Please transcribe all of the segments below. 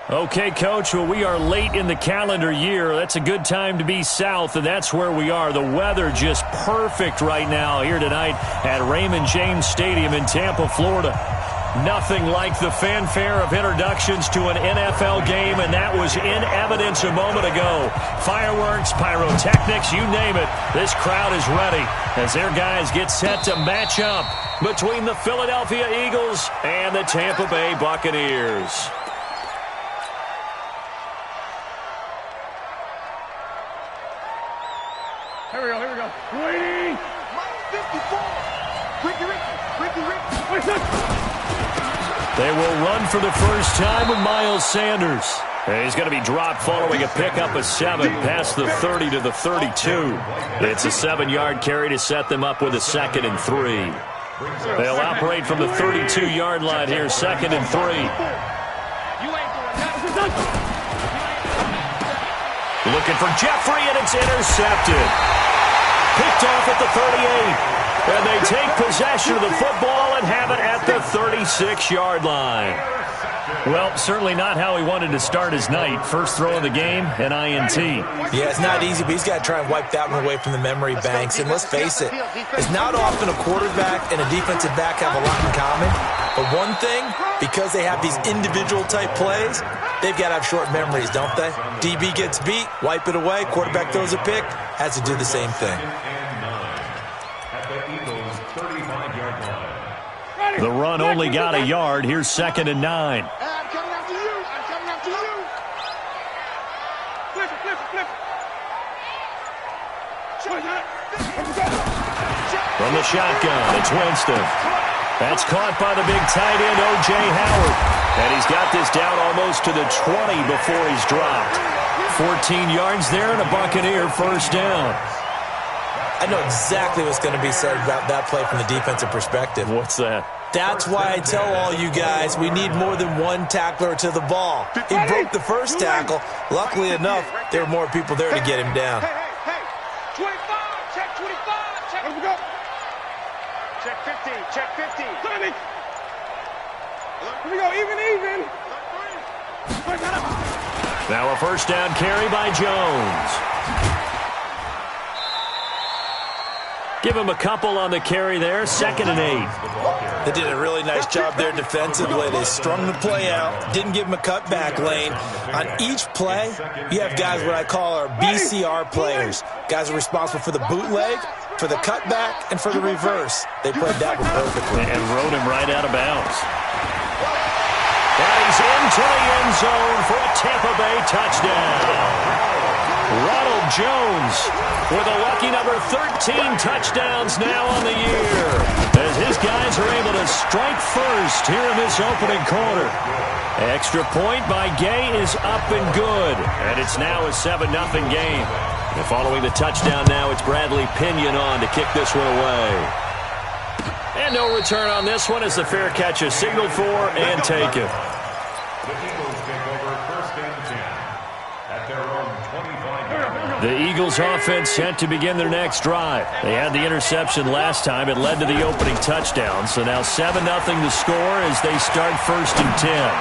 Okay, Coach, well, we are late in the calendar year. That's a good time to be south, and that's where we are. The weather just perfect right now here tonight at Raymond James Stadium in Tampa, Florida. Nothing like the fanfare of introductions to an NFL game, and that was in evidence a moment ago. Fireworks, pyrotechnics, you name it. This crowd is ready as their guys get set to match up between the Philadelphia Eagles and the Tampa Bay Buccaneers. Here we go. Waiting. Ricky. They will run for the first time with Miles Sanders. And he's going to be dropped following a pickup of 7 past the 30 to the 32. It's a 7-yard carry to set them up with a 2nd and 3. They'll operate from the 32-yard line here, 2nd and 3. Looking for Jeffrey, and it's intercepted. Picked off at the 38. And they take possession of the football and have it at the 36-yard line. Well, certainly not how he wanted to start his night. First throw of the game, an INT. Yeah, it's not easy, but he's got to try and wipe that one away from the memory banks. And let's face it, it's not often a quarterback and a defensive back have a lot in common. But one thing, because they have these individual-type plays, they've got to have short memories, don't they? DB gets beat, wipe it away, quarterback throws a pick, has to do the same thing. The run only got a yard. Here's 2nd and 9. I'm coming after you. Flip. From the shotgun, it's Winston. That's caught by the big tight end, O.J. Howard. And he's got this down almost to the 20 before he's dropped. 14 yards there and a Buccaneer first down. I know exactly what's going to be said about that play from the defensive perspective. What's that? That's why I tell all you guys we need more than one tackler to the ball. He broke the first tackle. Luckily enough, there were more people there to get him down. Hey. 25. Check 25. Check. Let's go. Check 50. 30. Here we go. Even. Now a first down carry by Jones. Give him a couple on the carry there. 2nd and 8. They did a really nice job there defensively. They strung the play out, didn't give him a cutback lane. On each play, you have guys what I call our BCR players. Guys are responsible for the bootleg, for the cutback, and for the reverse. They played that one perfectly. And rode him right out of bounds. And he's into the end zone for a Tampa Bay touchdown. Ronald Jones with a lucky number 13 touchdowns now on the year, as his guys are able to strike first here in this opening quarter. Extra point by Gay is up and good, and it's now a 7-0 game. And following the touchdown now, it's Bradley Pinion on to kick this one away. And no return on this one as the fair catch is signaled for and taken. The Eagles offense set to begin their next drive. They had the interception last time. It led to the opening touchdown. So now 7-0 the score as they start 1st and 10.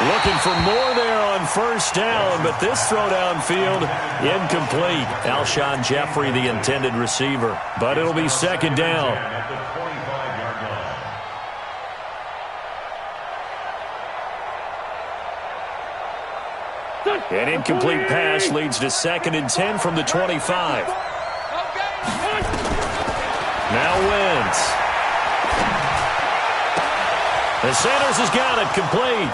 Looking for more there on first down, but this throw downfield incomplete. Alshon Jeffrey, the intended receiver. But it'll be 2nd down. An incomplete pass leads to 2nd and 10 from the 25. Now Wentz. And Sanders has got it complete.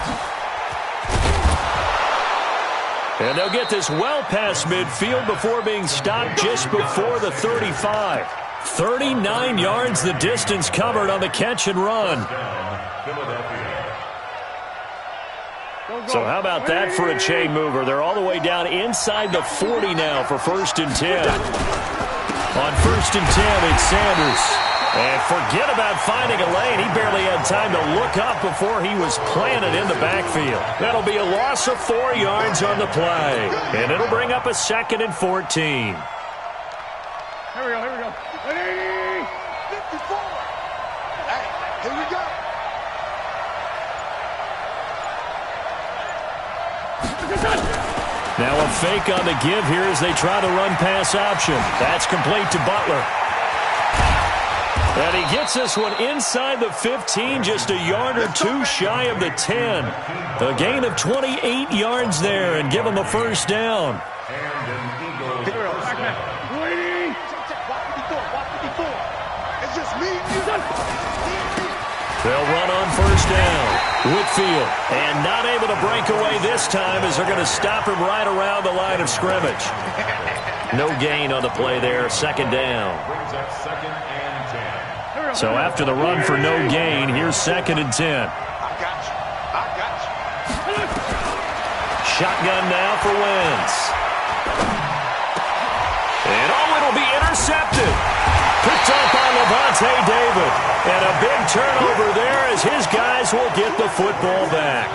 And they'll get this well past midfield before being stopped just before the 35. 39 yards the distance covered on the catch and run. So how about that for a chain mover? They're all the way down inside the 40 now for 1st and 10. On 1st and 10, it's Sanders. And forget about finding a lane. He barely had time to look up before he was planted in the backfield. That'll be a loss of 4 yards on the play. And it'll bring up a 2nd and 14. Here we go. 54. Hey, here we go. Now a fake on the give here as they try the run-pass option. That's complete to Butler. And he gets this one inside the 15, just a yard or two shy of the 10. A gain of 28 yards there and give him a first down. They'll run on first down. Whitfield, and not able to break away this time as they're going to stop him right around the line of scrimmage. No gain on the play there, second down. So after the run for no gain, here's 2nd and 10. Shotgun now for Wentz. And it'll be intercepted. Picked up by Levante David. And a big turnover there as his guys will get the football back.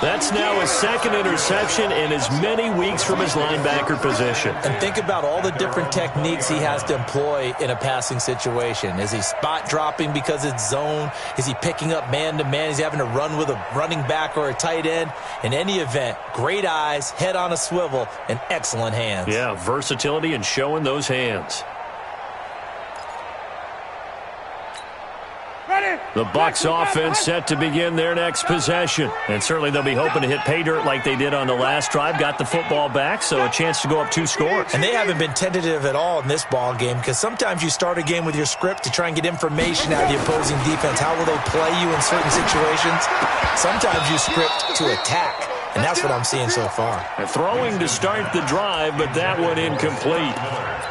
That's now his 2nd interception in as many weeks from his linebacker position. And think about all the different techniques he has to employ in a passing situation. Is he spot dropping because it's zone? Is he picking up man-to-man? Is he having to run with a running back or a tight end? In any event, great eyes, head on a swivel, and excellent hands. Yeah, versatility and showing those hands. The Bucks offense set to begin their next possession. And certainly they'll be hoping to hit pay dirt like they did on the last drive. Got the football back, so a chance to go up 2 scores. And they haven't been tentative at all in this ball game because sometimes you start a game with your script to try and get information out of the opposing defense. How will they play you in certain situations? Sometimes you script to attack. And that's what I'm seeing so far. They're throwing to start the drive, but that one incomplete.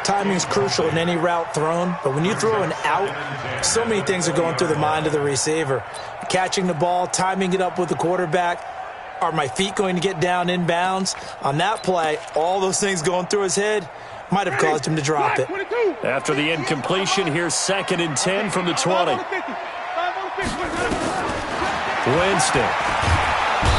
Timing's crucial in any route thrown, but when you throw an out, so many things are going through the mind of the receiver. Catching the ball, timing it up with the quarterback. Are my feet going to get down inbounds? On that play, all those things going through his head might have caused him to drop it. After the incompletion, here's 2nd and 10 from the 20. Winston.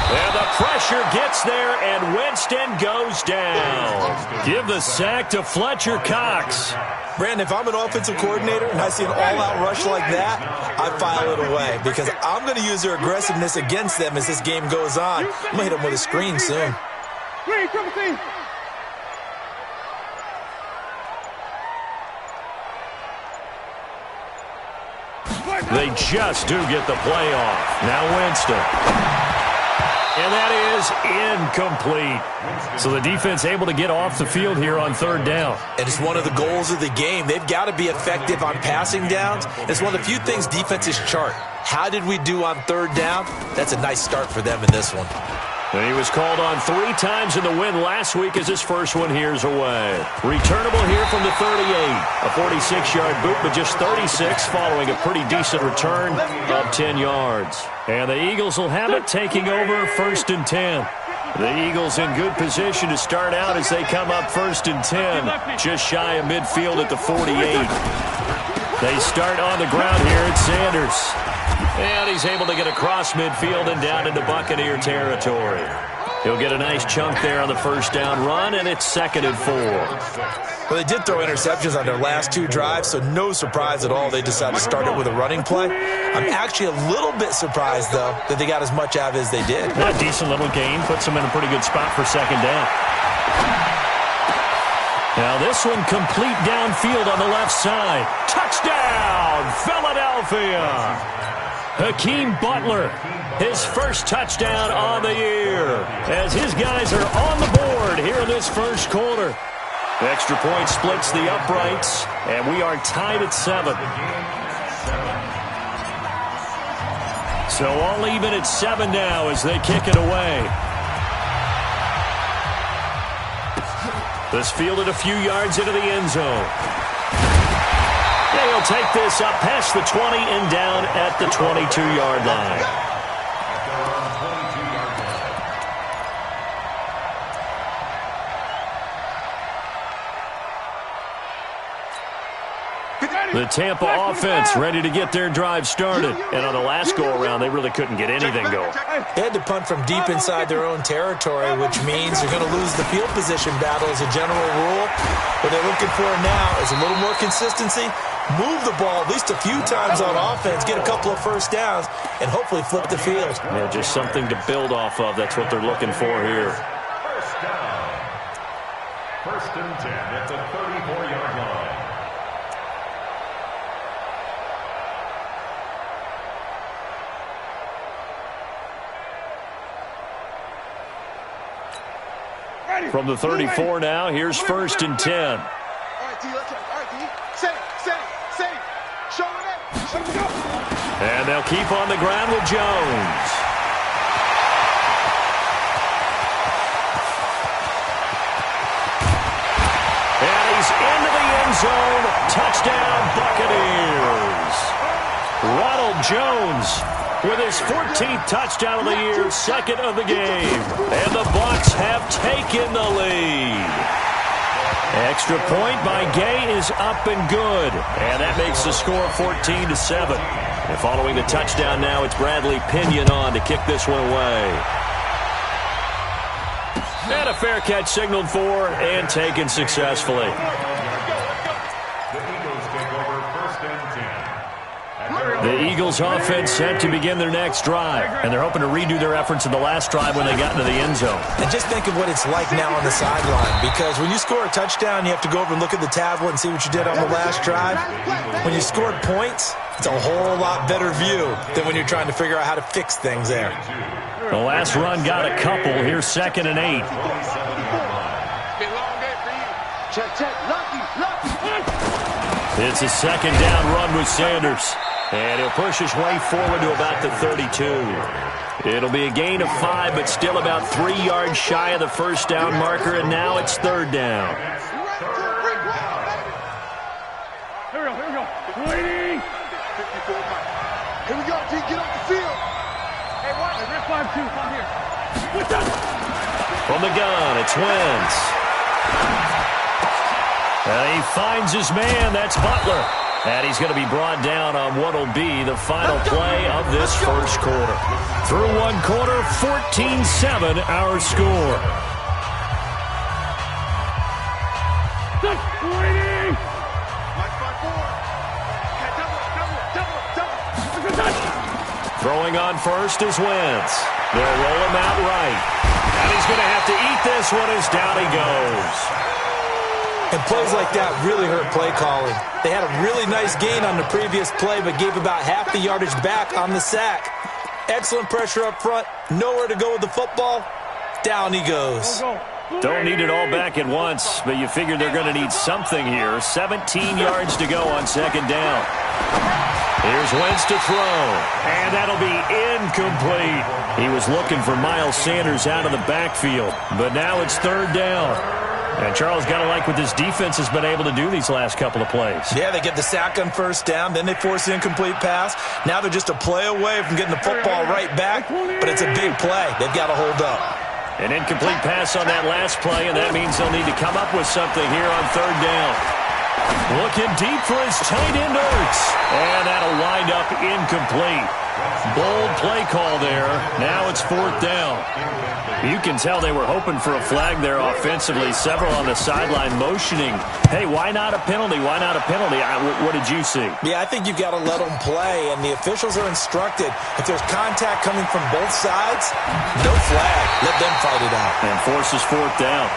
And the pressure gets there, and Winston goes down. Give the sack to Fletcher Cox. Brandon, if I'm an offensive coordinator and I see an all-out rush like that, I file it away because I'm going to use their aggressiveness against them as this game goes on. I'm going to hit them with a screen soon. They just do get the play off. Now Winston. And that is incomplete. So the defense able to get off the field here on 3rd down. And it's one of the goals of the game. They've got to be effective on passing downs. It's one of the few things defenses chart. How did we do on 3rd down? That's a nice start for them in this one. And he was called on 3 times in the win last week as his first one here's away. Returnable here from the 38. A 46-yard boot, but just 36 following a pretty decent return of 10 yards. And the Eagles will have it, taking over 1st and 10. The Eagles in good position to start out as they come up 1st and 10. Just shy of midfield at the 48. They start on the ground here at Sanders. And he's able to get across midfield and down into Buccaneer territory. He'll get a nice chunk there on the first down run, and it's 2nd and 4. Well, they did throw interceptions on their last 2 drives, so no surprise at all they decided to start it with a running play. I'm actually a little bit surprised, though, that they got as much out of it as they did. A decent little gain. Puts them in a pretty good spot for 2nd down. Now this one complete downfield on the left side. Touchdown, Philadelphia! Hakeem Butler, his first touchdown on the year, as his guys are on the board here in this first quarter. Extra point splits the uprights, and we are tied at 7. So all even at 7 now as they kick it away. This fielded a few yards into the end zone. He'll take this up past the 20 and down at the 22-yard line. The Tampa offense ready to get their drive started. And on the last go-around, they really couldn't get anything going. They had to punt from deep inside their own territory, which means they're going to lose the field position battle as a general rule. What they're looking for now is a little more consistency, move the ball at least a few times on offense, get a couple of first downs, and hopefully flip the field. Yeah, just something to build off of. That's what they're looking for here. First and 10 at the 34-yard line. From the 34 now, here's first and 10. All right, D, let's go. All right, D. Save. Show it. And they'll keep on the ground with Jones. And he's into the end zone. Touchdown, Buccaneers. Ronald Jones with his 14th touchdown of the year, second of the game. And the Bucs have taken the lead. Extra point by Gay is up and good. And that makes the score 14-7. And following the touchdown now, it's Bradley Pinion on to kick this one away. And a fair catch signaled for and taken successfully. The Eagles offense set to begin their next drive, and they're hoping to redo their efforts in the last drive when they got into the end zone. And just think of what it's like now on the sideline, because when you score a touchdown, you have to go over and look at the tablet and see what you did on the last drive. When you scored points, it's a whole lot better view than when you're trying to figure out how to fix things there. The last run got a couple. Here's second and 8. It's a second down run with Sanders. And he'll push his way forward to about the 32. It'll be a gain of 5, but still about 3 yards shy of the first down marker, and now it's third down. Here we go. Waiting. Here we go, D. Get off the field. Hey, what? Rip 5-2. Come here. What's up? From the gun, it's Wentz. And he finds his man. That's Butler. And he's going to be brought down on what will be the final play of this first quarter. Through one quarter, 14-7 our score. Throwing on first is Wentz. They'll roll him out right. And he's going to have to eat this one as down he goes. And plays like that really hurt play calling. They had a really nice gain on the previous play, but gave about half the yardage back on the sack. Excellent pressure up front. Nowhere to go with the football. Down he goes. Don't need it all back at once, but you figure they're going to need something here. 17 yards to go on second down. Here's Wentz to throw, and that'll be incomplete. He was looking for Miles Sanders out of the backfield, but now it's third down. And Charles got to like what this defense has been able to do these last couple of plays. Yeah, they get the sack on first down, then they force the incomplete pass. Now they're just a play away from getting the football right back, but it's a big play. They've got to hold up. An incomplete pass on that last play, and that means they'll need to come up with something here on third down. Looking deep for his tight end, Ertz. And that'll wind up incomplete. Bold play call there. Now it's fourth down. You can tell they were hoping for a flag there offensively. Several on the sideline motioning, hey, why not a penalty? Why not a penalty? What did you see? Yeah, I think you've got to let them play, and the officials are instructed. If there's contact coming from both sides, no flag. Let them fight it out. And forces fourth down.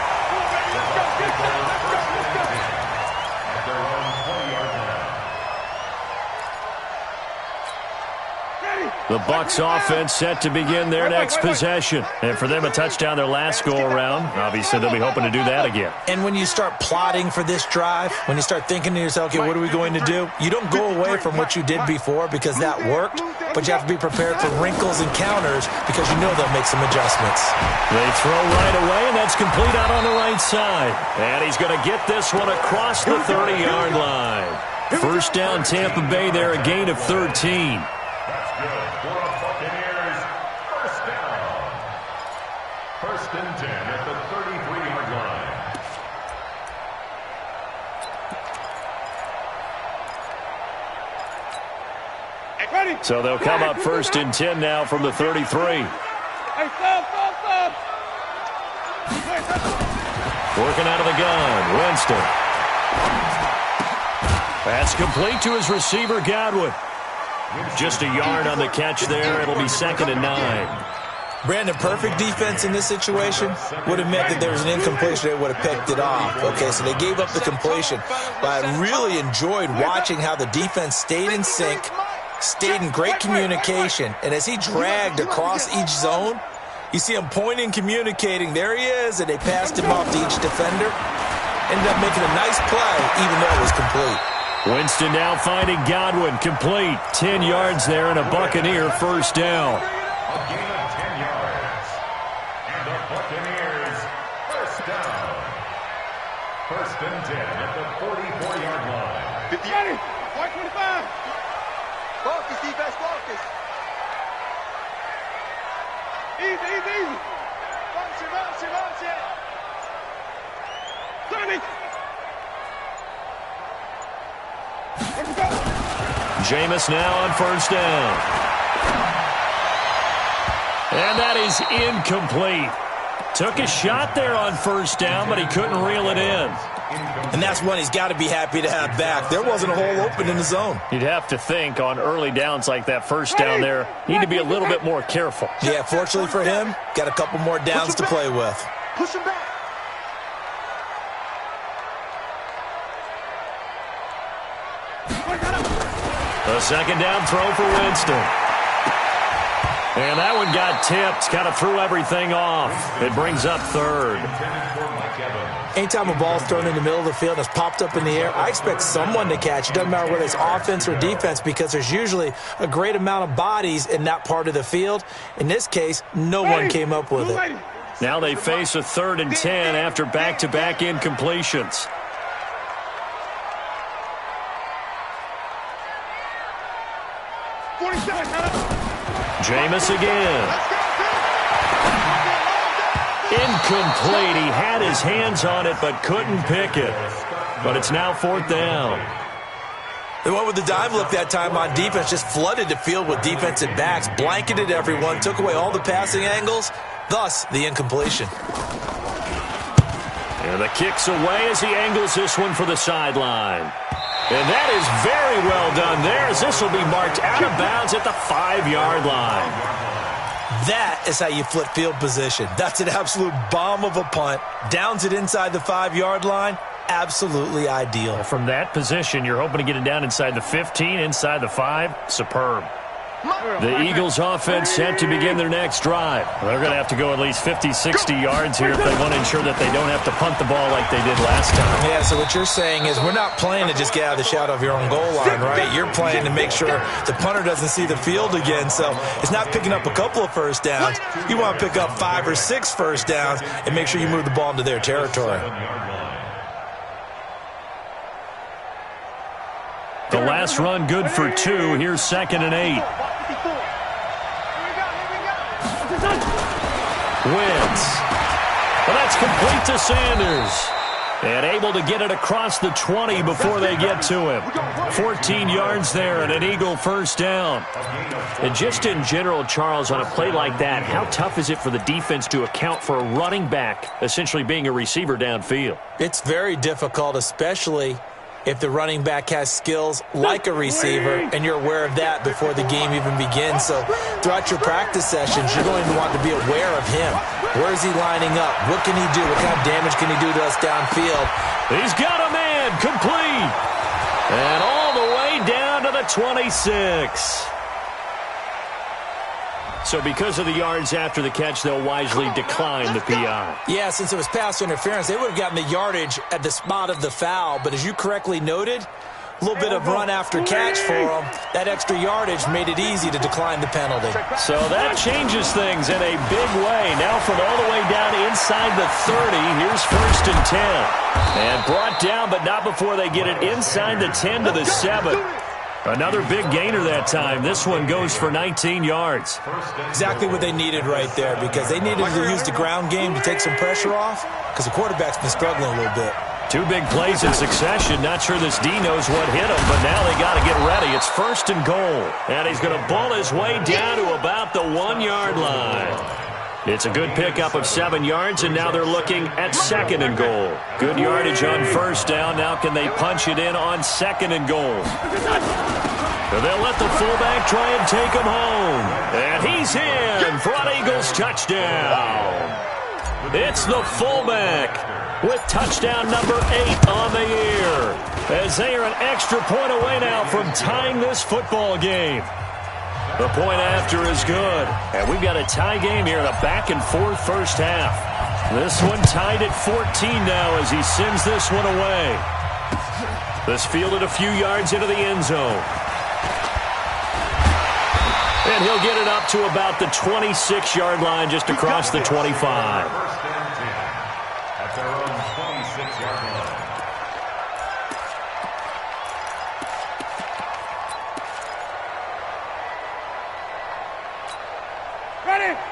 The Bucs offense set to begin their next possession. And for them, a touchdown their last go-around. Obviously, they'll be hoping to do that again. And when you start plotting for this drive, when you start thinking to yourself, okay, what are we going to do? You don't go away from what you did before because that worked, but you have to be prepared for wrinkles and counters because you know they'll make some adjustments. They throw right away, and that's complete out on the right side. And he's going to get this one across the 30-yard line. First down, Tampa Bay there, a gain of 13. First and 10 at the 33-yard line. So they'll come up first and 10 now from the 33. Hey, stop. Working out of the gun, Winston. That's complete to his receiver, Godwin. Just a yard on the catch there. It'll be second and 9. Brandon, perfect defense in this situation would have meant that there was an incompletion. They would have picked it off. Okay, so they gave up the completion. But I really enjoyed watching how the defense stayed in sync, stayed in great communication. And as he dragged across each zone, you see him pointing, communicating. There he is, and they passed him off to each defender. Ended up making a nice play, even though it was complete. Winston now finding Godwin, complete. 10 yards there and a Buccaneer first down. A gain of 10 yards. And the Buccaneers first down. First and 10 at the 44-yard line. 50. 125. Focus, defense, focus. Easy, easy. Bounce it, bounce it, bounce it. 30. Let's go. Jameis now on first down. And that is incomplete. Took a shot there on first down, but he couldn't reel it in. And that's one he's got to be happy to have back. There wasn't a hole open in the zone. You'd have to think on early downs like that first down there, need to be a little bit more careful. Yeah, fortunately for him, got a couple more downs to play with. Push him back. A second down throw for Winston. And that one got tipped, kind of threw everything off. It brings up third. Anytime a ball's thrown in the middle of the field and it's popped up in the air, I expect someone to catch. It doesn't matter whether it's offense or defense because there's usually a great amount of bodies in that part of the field. In this case, no one came up with it. Now they face a 3rd and 10 after back-to-back incompletions. Jameis again. Incomplete. He had his hands on it but couldn't pick it. But it's now 4th down. They went with the dive look that time on defense, just flooded the field with defensive backs, blanketed everyone, took away all the passing angles, thus the incompletion. And the kick's away as he angles this one for the sideline. And that is very well done there as this will be marked out of bounds at the 5-yard line. That is how you flip field position. That's an absolute bomb of a punt. Downs it inside the 5-yard line. Absolutely ideal. From that position, you're hoping to get it down inside the 15, inside the 5. Superb. The Eagles offense set to begin their next drive. They're going to have to go at least 50, 60 yards here if they want to ensure that they don't have to punt the ball like they did last time. Yeah, so what you're saying is we're not playing to just get out of the shadow of your own goal line, right? You're playing to make sure the punter doesn't see the field again. So it's not picking up a couple of first downs. You want to pick up 5 or 6 first downs and make sure you move the ball into their territory. The last run good for 2. Here's 2nd and 8. Wins. Well, that's complete to Sanders. And able to get it across the 20 before they get to him. 14 yards there and an Eagle first down. And just in general, Charles, on a play like that, how tough is it for the defense to account for a running back essentially being a receiver downfield? It's very difficult, especially if the running back has skills like a receiver, and you're aware of that before the game even begins. So throughout your practice sessions, you're going to want to be aware of him. Where is he lining up? What can he do? What kind of damage can he do to us downfield? He's got a man, complete. And all the way down to the 26. So because of the yards after the catch, they'll wisely decline the PI. Yeah, since it was pass interference, they would have gotten the yardage at the spot of the foul. But as you correctly noted, a little bit of run after catch for them. That extra yardage made it easy to decline the penalty. So that changes things in a big way. Now from all the way down inside the 30, here's 1st and 10. And brought down, but not before they get it inside the 10 to the 7. Another big gainer that time. This one goes for 19 yards. Exactly what they needed right there, because they needed to use the ground game to take some pressure off, because the quarterback's been struggling a little bit. 2 big plays in succession. Not sure this D knows what hit him, but now they got to get ready. It's 1st and goal. And he's going to bull his way down to about the 1-yard line. It's a good pickup of 7 yards, and now they're looking at 2nd and goal. Good yardage on first down. Now can they punch it in on 2nd and goal? They'll let the fullback try and take him home. And he He's in for an Eagles touchdown. It's the fullback with touchdown number 8 on the year, as they are an extra point away now from tying this football game. The point after is good, and we've got a tie game here in a back-and-forth first half. This one tied at 14 now as he sends this one away. This fielded a few yards into the end zone. And he'll get it up to about the 26-yard line, just across the 25. First and 10 at their own 26-yard line.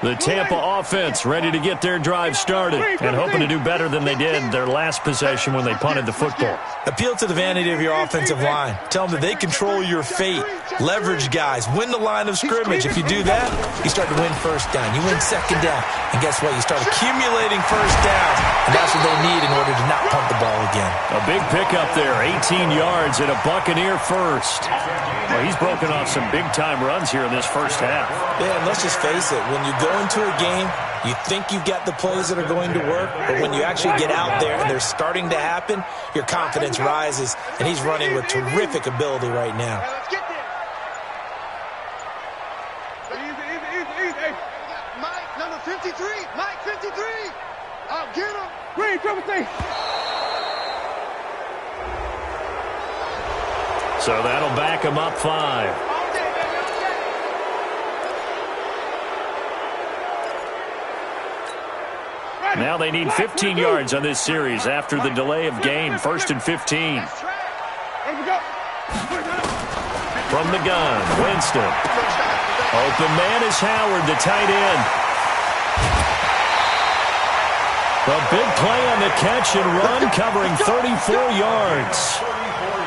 The Tampa offense ready to get their drive started and hoping to do better than they did their last possession when they punted the football. Appeal to the vanity of your offensive line. Tell them that they control your fate. Leverage guys. Win the line of scrimmage. If you do that, you start to win first down. You win second down. And guess what? You start accumulating first downs. And that's what they need in order to not punt the ball again. A big pickup there. 18 yards and a Buccaneer first. Well, he's broken off some big-time runs here in this first half. Yeah, and let's just face it. When you go into a game, you think you've got the plays that are going to work, but when you actually get out there and they're starting to happen, your confidence rises, and he's running with terrific ability right now. Mike, number 53. Mike, 53. I'll get him. Green, triple C. So that'll back him up 5. Now they need 15 yards on this series after the delay of game. 1st and 15. From the gun, Winston. Open man is Howard, the tight end. A big play on the catch and run, covering 34 yards.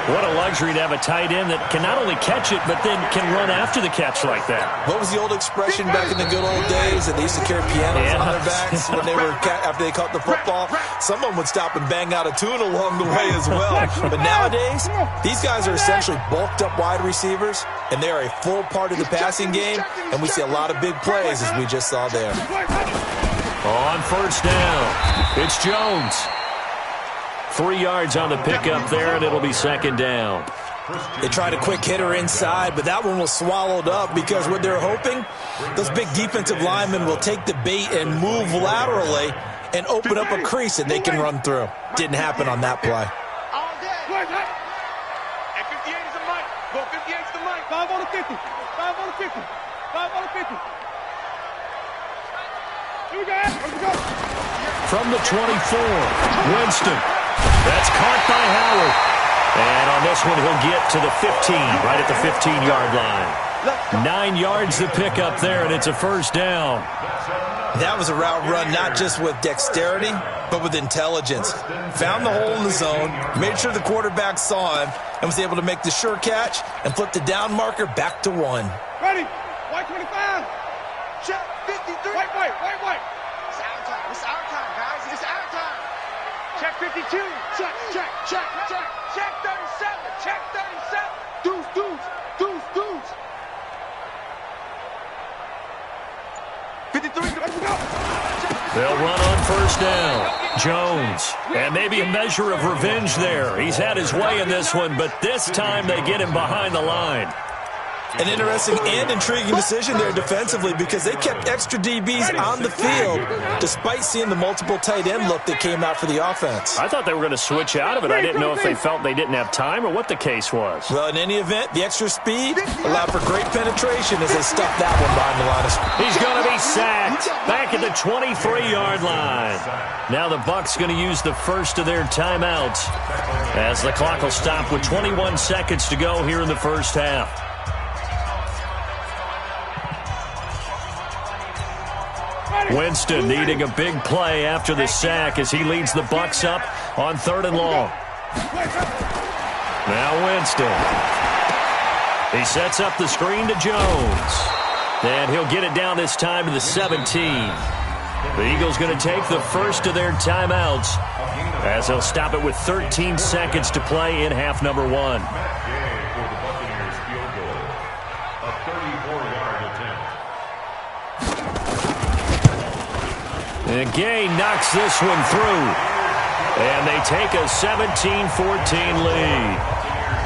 What a luxury to have a tight end that can not only catch it, but then can run after the catch like that. What was the old expression back in the good old days that they used to carry pianos on their backs when they were after they caught the football? Someone would stop and bang out a tune along the way as well. But nowadays, these guys are essentially bulked up wide receivers, and they are a full part of the passing game, and we see a lot of big plays as we just saw there. On first down, it's Jones. 3 yards on the pickup there, and it'll be second down. They tried a quick hitter inside, but that one was swallowed up because what they're hoping, those big defensive linemen will take the bait and move laterally and open up a crease that they can run through. Didn't happen on that play. And 58 is the mic. Go 58 is the mic. 5 on the 50. 5 on the 50. 5 on the 50. Here we go. Here we go. From the 24, Winston. That's caught by Howard. And on this one, he'll get to the 15, right at the 15-yard line. 9 yards to pick up there, and it's a first down. That was a route run not just with dexterity, but with intelligence. Found the hole in the zone, made sure the quarterback saw him, and was able to make the sure catch and flip the down marker back to 1. Ready. White 25. Check 53. White. It's our time. It's our time, guys. It's our time. Check 52. Check. Check 37. Check 37. Deuce. 53. Let's go. They'll run on first down. Jones. And maybe a measure of revenge there. He's had his way in this one, but this time they get him behind the line. An interesting and intriguing decision there defensively because they kept extra DBs on the field despite seeing the multiple tight end look that came out for the offense. I thought they were going to switch out of it. I didn't know if they felt they didn't have time or what the case was. Well, in any event, the extra speed allowed for great penetration as they stuffed that one behind the line. He's going to be sacked back at the 23-yard line. Now the Bucs going to use the first of their timeouts as the clock will stop with 21 seconds to go here in the first half. Winston needing a big play after the sack as he leads the Bucs up on 3rd and long. Now Winston. He sets up the screen to Jones. And he'll get it down this time to the 17. The Eagles going to take the first of their timeouts as they'll stop it with 13 seconds to play in half number 1. And Gay knocks this one through. And they take a 17-14 lead.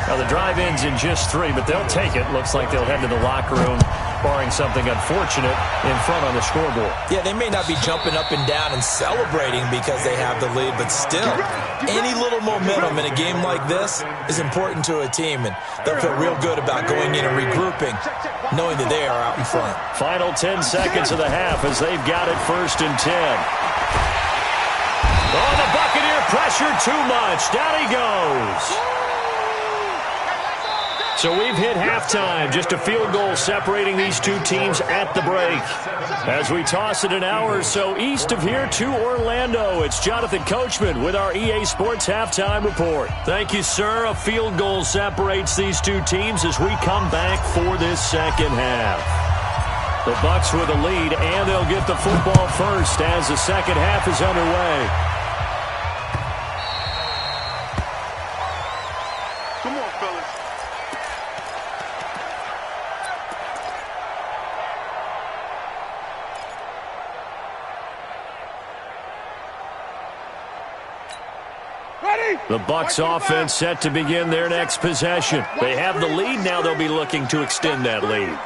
Now, the drive ends in just 3, but they'll take it. Looks like they'll head to the locker room, barring something unfortunate in front on the scoreboard. Yeah, they may not be jumping up and down and celebrating because they have the lead, but still, any little momentum in a game like this is important to a team, and they'll feel real good about going in and regrouping, knowing that they are out in front. Final 10 seconds of the half as they've got it 1st and 10. Oh, the Buccaneer pressure too much. Down he goes. So we've hit halftime. Just a field goal separating these two teams at the break. As we toss it an hour or so east of here to Orlando, it's Jonathan Coachman with our EA Sports Halftime Report. Thank you, sir. A field goal separates these two teams as we come back for this second half. The Bucs with a lead, and they'll get the football first as the second half is underway. Come on, fellas. The Bucs offense set to begin their next possession. They have the lead. Now they'll be looking to extend that lead.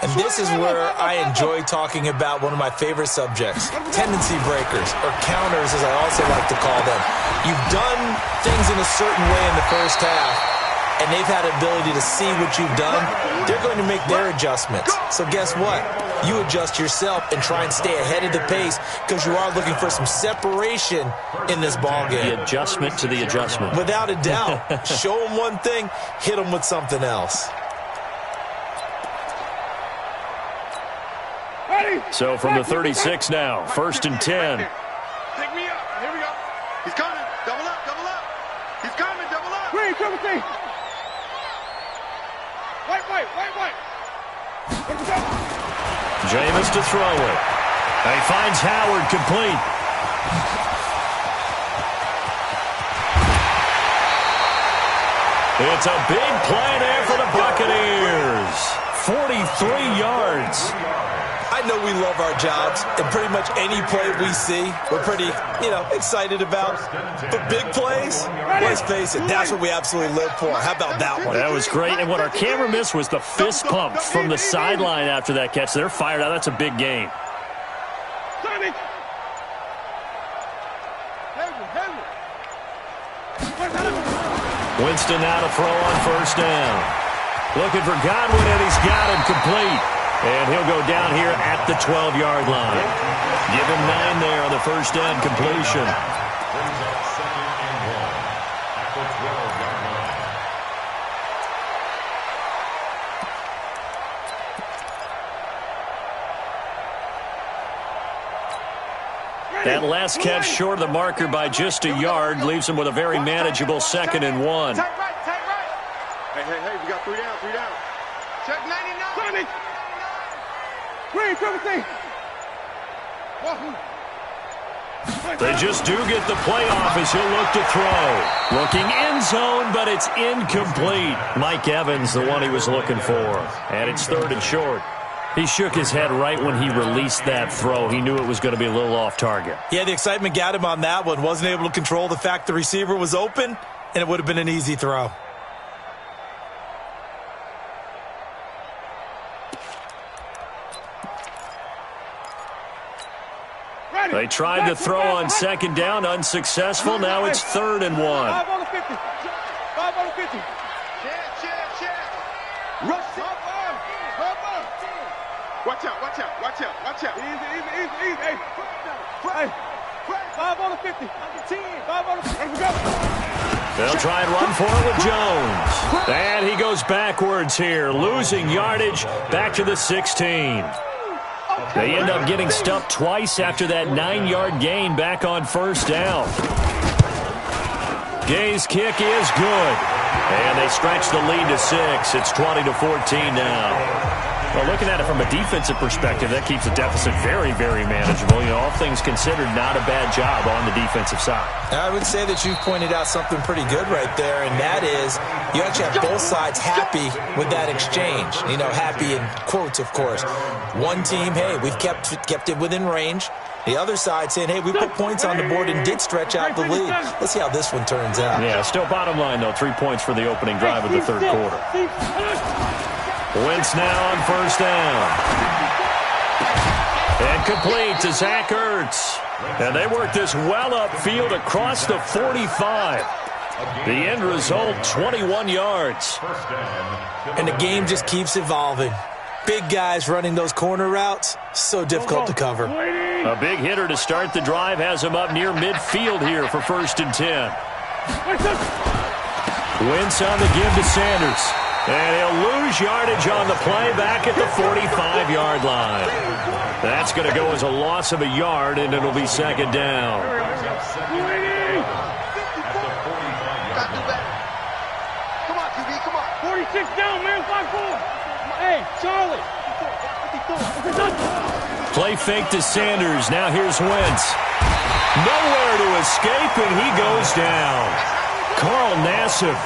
And this is where I enjoy talking about one of my favorite subjects, tendency breakers, or counters as I also like to call them. You've done things in a certain way in the first half, and they've had an ability to see what you've done. They're going to make their adjustments. So guess what? You adjust yourself and try and stay ahead of the pace because you are looking for some separation in this ballgame. The adjustment to the adjustment. Without a doubt. Show them one thing, hit them with something else. So from the 36 now, 1st and 10. Take me up. Here we go. He's coming. Double up, double up. He's coming, double up. Wait, Timothy. Wait. Jameis to throw it. And he finds Howard complete. It's a big play there for the Buccaneers. 43 yards. I know we love our jobs, and pretty much any play we see, we're pretty, excited about. But big plays, let's face it, that's what we absolutely live for. How about that one? That was great, and what our camera missed was the fist pump from the sideline after that catch. They're fired out. That's a big game. Winston now to throw on 1st down. Looking for Godwin, and he's got him complete. And he'll go down here at the 12-yard line. Give him 9 there on the 1st down completion. Brings up 2nd and 1 at the 12-yard line. That last catch short of the marker by just a yard leaves him with a very manageable 2nd and 1. Tight right. Hey, we got 3 down. Check 99. Wait, Timothy. They just do get the playoff as he'll look to throw. Looking end zone, but it's incomplete. Mike Evans, the one he was looking for. And it's 3rd and short. He shook his head right when he released that throw. He knew it was going to be a little off target. Yeah, the excitement got him on that one. Wasn't able to control the fact the receiver was open, and it would have been an easy throw. They tried to throw on 2nd down, unsuccessful. Now it's 3rd and 1. 5 on the 50. 5 on the 50. Check. Rush. Watch out. Easy. Hey. 5 on the 50. 5 on the 50. Let's go. They'll try and run for it with Jones. And he goes backwards here, losing yardage back to the 16. They end up getting stuffed twice after that 9-yard gain back on 1st down. Gay's kick is good. And they stretch the lead to 6. It's 20-14 now. Well, looking at it from a defensive perspective, that keeps the deficit very, very manageable. All things considered, not a bad job on the defensive side. I would say that you've pointed out something pretty good right there, and that is you actually have both sides happy with that exchange. Happy in quotes, of course. One team, hey, we've kept it within range. The other side saying, hey, we put points on the board and did stretch out the lead. Let's see how this one turns out. Yeah, still bottom line, though. 3 points for the opening drive of the third quarter. Wentz now on first down. And complete to Zach Ertz. And they work this well upfield across the 45. The end result, 21 yards. And the game just keeps evolving. Big guys running those corner routes, so difficult to cover. A big hitter to start the drive has him up near midfield here for 1st and 10. Wentz on the give to Sanders. And he'll lose yardage on the play back at the 45-yard line. That's going to go as a loss of a yard, and it'll be 2nd down. Come on, QB, come on. 46 down, man, 5-4. Hey, Charlie. Play fake to Sanders. Now here's Wentz. Nowhere to escape, and he goes down. Carl Nassib,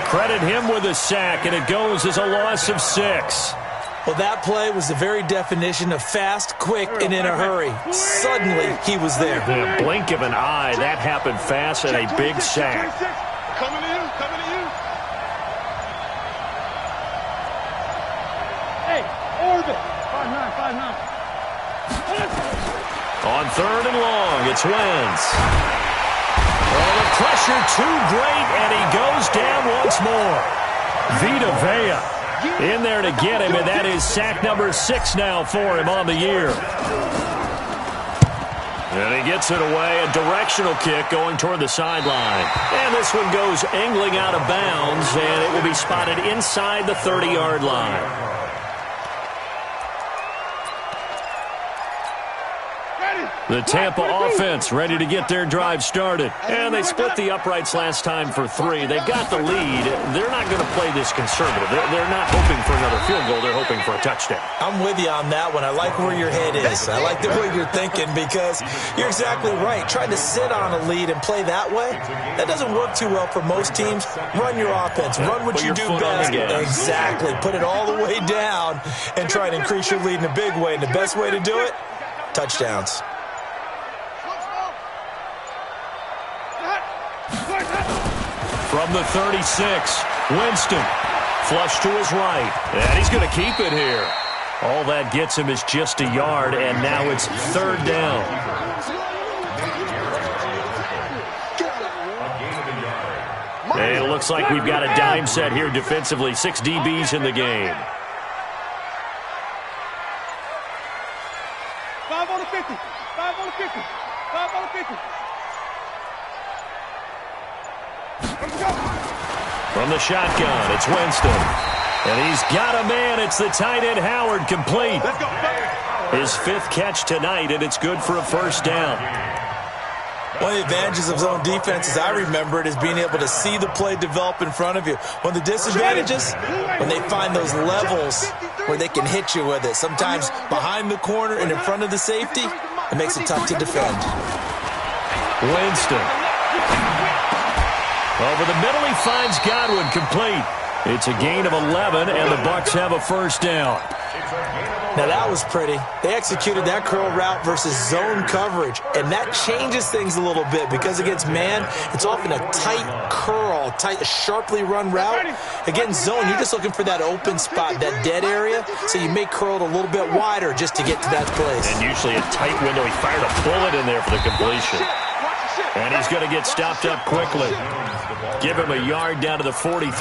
credit him with a sack, and it goes as a loss of 6. Well, that play was the very definition of fast, quick, and in a hurry. Suddenly, he was there. In a blink of an eye, that happened fast, and a big sack. Coming to you, coming to you. Hey, orbit. 5-9. On 3rd and long, it's Wentz. Oh, the pressure too great, and he goes down once more. Vita Vea in there to get him, and that is sack number 6 now for him on the year. And he gets it away, a directional kick going toward the sideline. And this one goes angling out of bounds, and it will be spotted inside the 30-yard line. The Tampa offense ready to get their drive started. And they split the uprights last time for 3. They've got the lead. They're not going to play this conservative. They're not hoping for another field goal. They're hoping for a touchdown. I'm with you on that one. I like where your head is. I like the way you're thinking because you're exactly right. Trying to sit on a lead and play that way, that doesn't work too well for most teams. Run your offense. Run what you do best. Exactly. Put it all the way down and try and increase your lead in a big way. And the best way to do it, touchdowns. From the 36, Winston. Flush to his right. And he's going to keep it here. All that gets him is just a yard, and now it's 3rd down. And it looks like we've got a dime set here defensively. 6 DBs in the game. 5 on the 50. 5 on the 50. 5 on the 50. From the shotgun, it's Winston. And he's got a man. It's the tight end, Howard, complete. His 5th catch tonight, and it's good for a 1st down. One of the advantages of zone defense, as I remember it, is being able to see the play develop in front of you. One of the disadvantages, when they find those levels where they can hit you with it. Sometimes behind the corner and in front of the safety, it makes it tough to defend. Winston. Over the middle, he finds Godwin, complete. It's a gain of 11, and the Bucks have a 1st down. Now, that was pretty. They executed that curl route versus zone coverage, and that changes things a little bit because against man, it's often a tight curl, tight, sharply run route. Against zone, you're just looking for that open spot, that dead area, so you may curl it a little bit wider just to get to that place. And usually a tight window. He fired a bullet in there for the completion. And he's going to get stopped up quickly. Give him a yard down to the 43.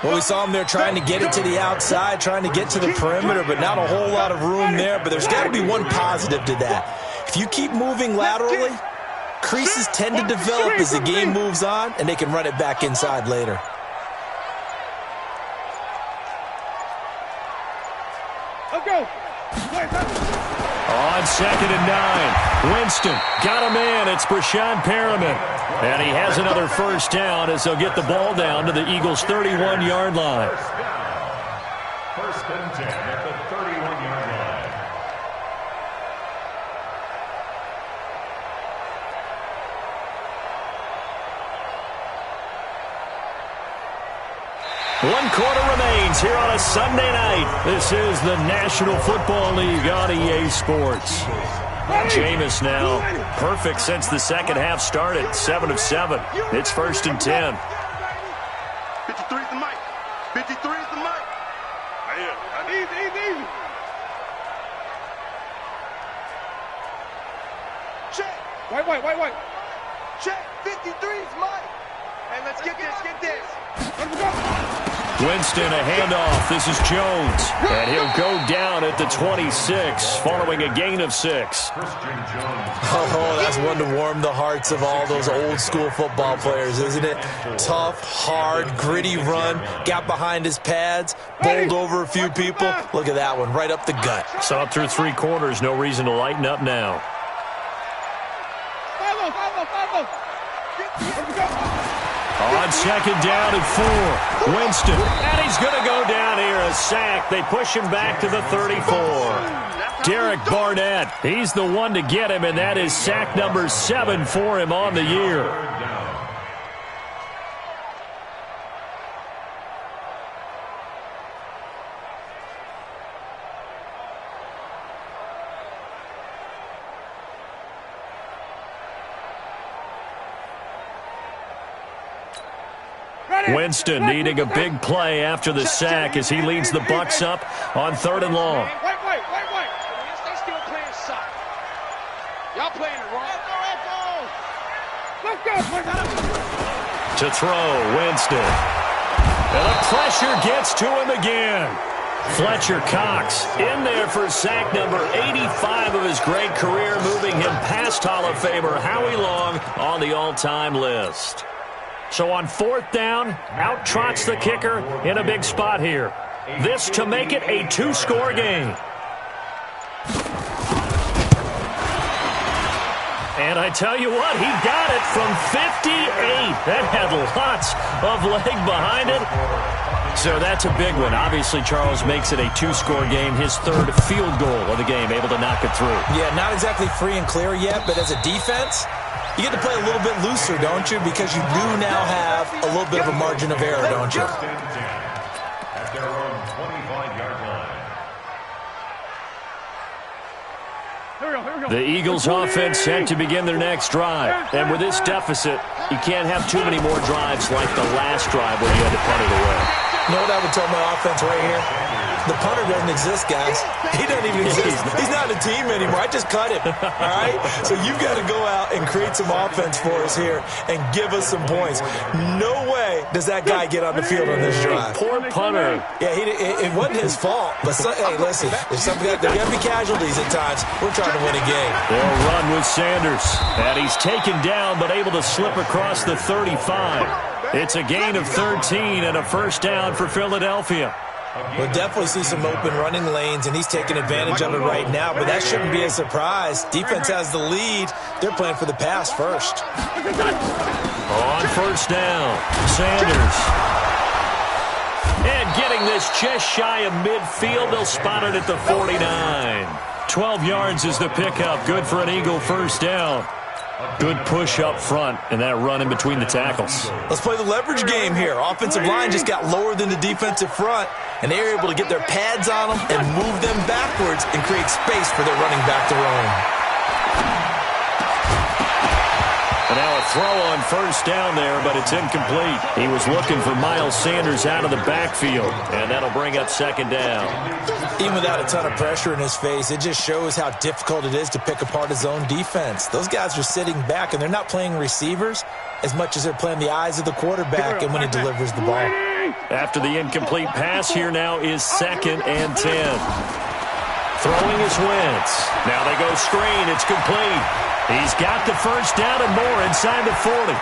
Well, we saw him there trying to get it to the outside, trying to get to the perimeter, but not a whole lot of room there. But there's got to be one positive to that. If you keep moving laterally, creases tend to develop as the game moves on, and they can run it back inside later. Let's go. On 2nd and 9, Winston got a man. It's Brashad Perriman. And he has another 1st down as they'll get the ball down to the Eagles' 31-yard line. 1st and 10 at the 31-yard line. One quarter remains here on a Sunday night. This is the National Football League on EA Sports. Jameis now perfect since the second half started. 7 of 7. It's 1st and 10. 53 is the mic. 53 is the mic. Easy. Check. White. Check. 53 is mic. Hey, let's get this. Winston, a handoff. This is Jones. And he'll go down at the 26 following a gain of 6. Oh, that's one to warm the hearts of all those old-school football players, isn't it? Tough, hard, gritty run. Got behind his pads, bowled over a few people. Look at that one, right up the gut. Saw it through 3 quarters. No reason to lighten up now. On 2nd down and 4. Winston. And he's going to go down here. A sack. They push him back to the 34. Derek Barnett. He's the one to get him, and that is sack number 7 for him on the year. Winston needing a big play after the sack as he leads the Bucks up on 3rd and long. White. They still playing soft. Y'all playing it wrong. Let's go. To throw, Winston. And the pressure gets to him again. Fletcher Cox in there for sack number 85 of his great career, moving him past Hall of Famer Howie Long on the all-time list. So on 4th down, out trots the kicker in a big spot here. This to make it a 2-score game. And I tell you what, he got it from 58. That had lots of leg behind it. So that's a big one. Obviously, Charles makes it a 2-score game. His 3rd field goal of the game, able to knock it through. Yeah, not exactly free and clear yet, but as a defense, you get to play a little bit looser, don't you? Because you do now have a little bit of a margin of error, don't you? At their own 25-yard line. Here we go. The Eagles offense set to begin their next drive. And with this deficit, you can't have too many more drives like the last drive where you had to punt it away. You know what I would tell my offense right here? The punter doesn't exist, guys. He doesn't even exist. He's not a team anymore. I just cut him, all right? So you've got to go out and create some offense for us here and give us some points. No way does that guy get on the field on this drive. Poor punter. Yeah, it wasn't his fault. But, hey, listen, there got to be casualties at times. We're trying to win a game. They'll run with Sanders. And he's taken down but able to slip across the 35. It's a gain of 13 and a 1st down for Philadelphia. We'll definitely see some open running lanes, and he's taking advantage of it right now, but that shouldn't be a surprise. Defense has the lead. They're playing for the pass first. On 1st down, Sanders. And getting this just shy of midfield, they'll spot it at the 49. 12 yards is the pickup. Good for an Eagle 1st down. Good push up front and that run in between the tackles. Let's play the leverage game here. Offensive line just got lower than the defensive front, and they were able to get their pads on them and move them backwards and create space for their running back to roam. And now a throw on 1st down there, but it's incomplete. He was looking for Miles Sanders out of the backfield, and that'll bring up 2nd down. Even without a ton of pressure in his face, it just shows how difficult it is to pick apart his own defense. Those guys are sitting back, and they're not playing receivers as much as they're playing the eyes of the quarterback and when he delivers the ball. After the incomplete pass, here now is 2nd and 10. Throwing is Wentz. Now they go screen. It's complete. He's got the 1st down and more inside the 40.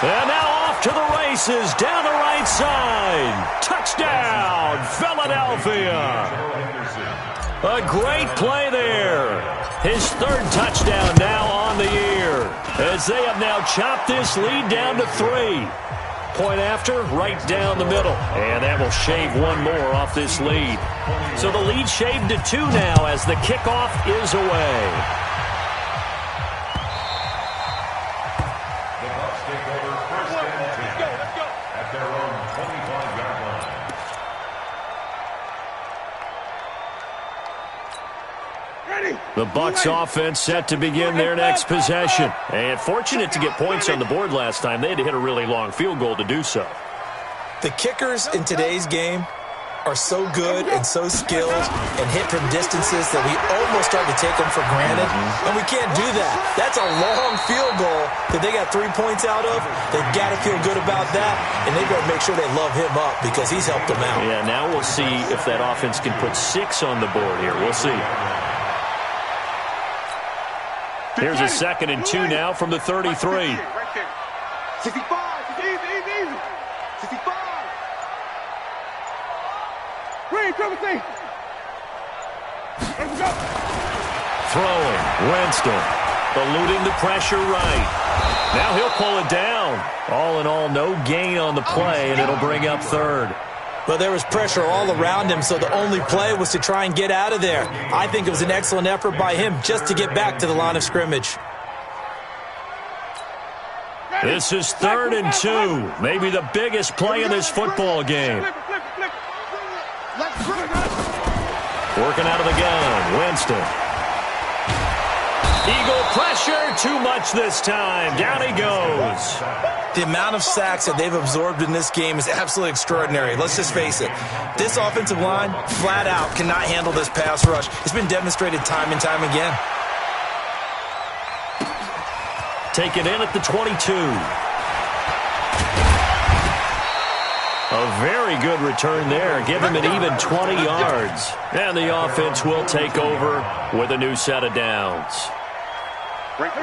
And now off to the races down the right side. Touchdown, Philadelphia. A great play there. His 3rd touchdown now on the year, as they have now chopped this lead down to 3. Point after, right down the middle. And that will shave one more off this lead. So the lead shaved to 2 now as the kickoff is away. The Bucks take over 1st and 10 at their own 25-yard line. Ready? The Bucks offense set to begin their next possession. And fortunate to get points on the board last time. They had to hit a really long field goal to do so. The kickers in today's game are so good and so skilled and hit from distances that we almost start to take them for granted. And we can't do that. That's a long field goal that they got 3 points out of. They've got to feel good about that, and they've got to make sure they love him up because he's helped them out. Yeah, now we'll see if that offense can put 6 on the board here. We'll see. Here's a 2nd and 2 now from the 33. 65. Easy. 65. Green, triple C. Let's go. Throwing. Winston. Eluding the pressure right. Now he'll pull it down. All in all, no gain on the play, and it'll bring up 3rd. Well, there was pressure all around him, so the only play was to try and get out of there. I think it was an excellent effort by him just to get back to the line of scrimmage. This is 3rd and 2. Maybe the biggest play in this football game. Working out of the gun. Winston. Eagle pressure. Too much this time. Down he goes. The amount of sacks that they've absorbed in this game is absolutely extraordinary. Let's just face it. This offensive line, flat out, cannot handle this pass rush. It's been demonstrated time and time again. Taken in at the 22. A very good return there. Give him an even 20 yards. And the offense will take over with a new set of downs.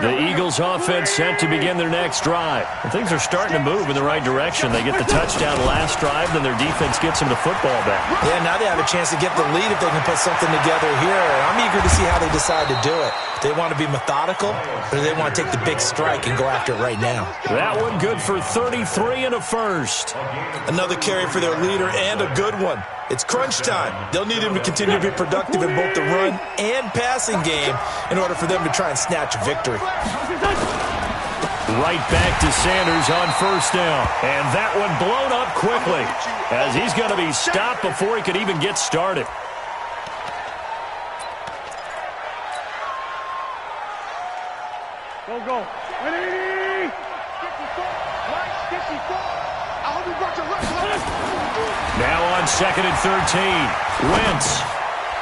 The Eagles offense set to begin their next drive. And things are starting to move in the right direction. They get the touchdown last drive, then their defense gets them the football back. Yeah, now they have a chance to get the lead if they can put something together here. I'm eager to see how they decide to do it. Do they want to be methodical, or do they want to take the big strike and go after it right now? That one good for 33 and a first. Another carry for their leader and a good one. It's crunch time. They'll need him to continue to be productive in both the run and passing game in order for them to try and snatch a victory. Right back to Sanders on 1st down. And that one blown up quickly as he's going to be stopped before he could even get started. Go. Ready? 54. I hope you brought your left leg. Now on 2nd and 13. Wentz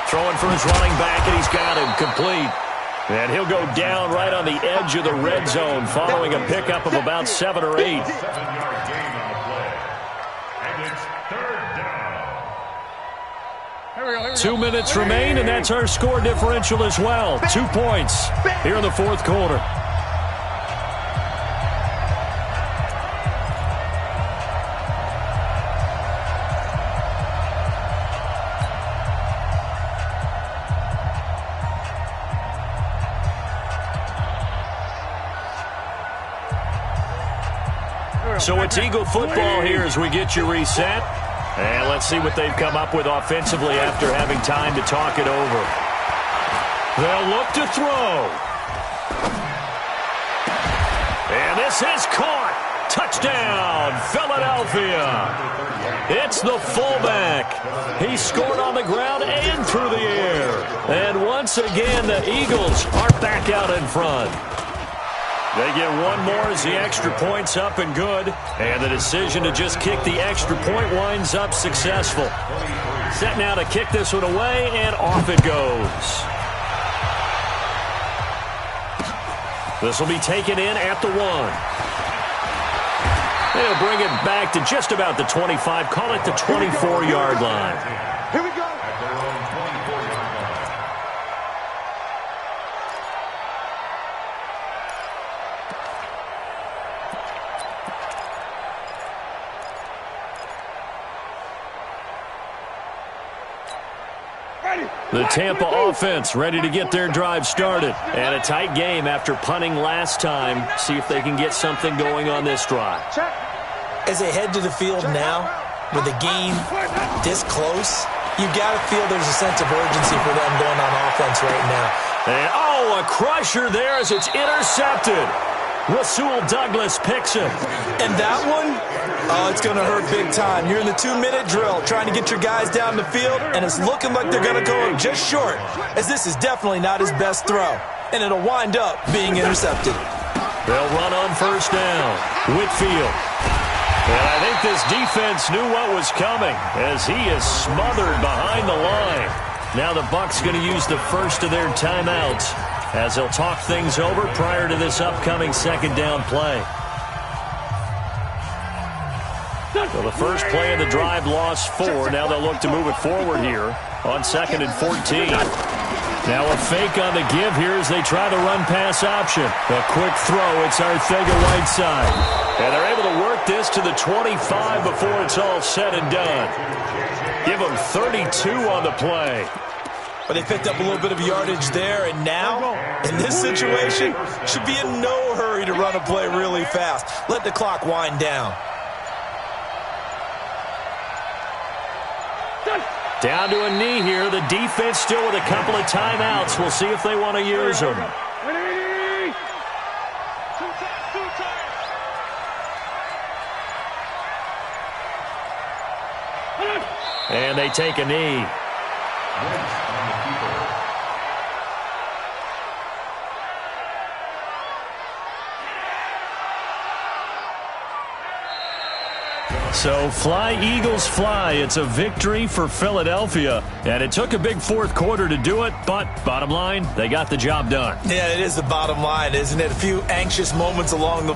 throwing for his running back, and he's got him complete. And he'll go down right on the edge of the red zone following a pickup of about 7 or 8. 7-yard gain on the play. And it's 3rd down. 2 minutes remain, and that's our score differential as well. 2 points here in the 4th quarter. So it's Eagle football here as we get you reset. And let's see what they've come up with offensively after having time to talk it over. They'll look to throw. And this is caught. Touchdown, Philadelphia. It's the fullback. He scored on the ground and through the air. And once again, the Eagles are back out in front. They get one more as the extra point's up and good. And the decision to just kick the extra point winds up successful. Set now to kick this one away, and off it goes. This will be taken in at the 1. They'll bring it back to just about the 25. Call it the 24-yard line. Here we go. The Tampa offense ready to get their drive started. And a tight game after punting last time. See if they can get something going on this drive. As they head to the field now, with the game this close, you've got to feel there's a sense of urgency for them going on offense right now. And, a crusher there as it's intercepted. Rasul Douglas picks him. And that one, oh, it's going to hurt big time. You're in the 2-minute drill trying to get your guys down the field, and it's looking like they're going to go just short, as this is definitely not his best throw, and it'll wind up being intercepted. They'll run on first down. Whitfield. And I think this defense knew what was coming as he is smothered behind the line. Now the Bucs going to use the first of their timeouts as they'll talk things over prior to this upcoming second down play. So the first play of the drive lost 4. Now they'll look to move it forward here on 2nd and 14. Now a fake on the give here as they try to run pass option. A quick throw. It's Arcega-Whiteside. And they're able to work this to the 25 before it's all said and done. Give them 32 on the play. But they picked up a little bit of yardage there, and now, in this situation, should be in no hurry to run a play really fast. Let the clock wind down. Down to a knee here. The defense still with a couple of timeouts. We'll see if they want to use them. And they take a knee. So fly, Eagles, fly. It's a victory for Philadelphia. And it took a big fourth quarter to do it, but bottom line, they got the job done. Yeah, it is the bottom line, isn't it? A few anxious moments along the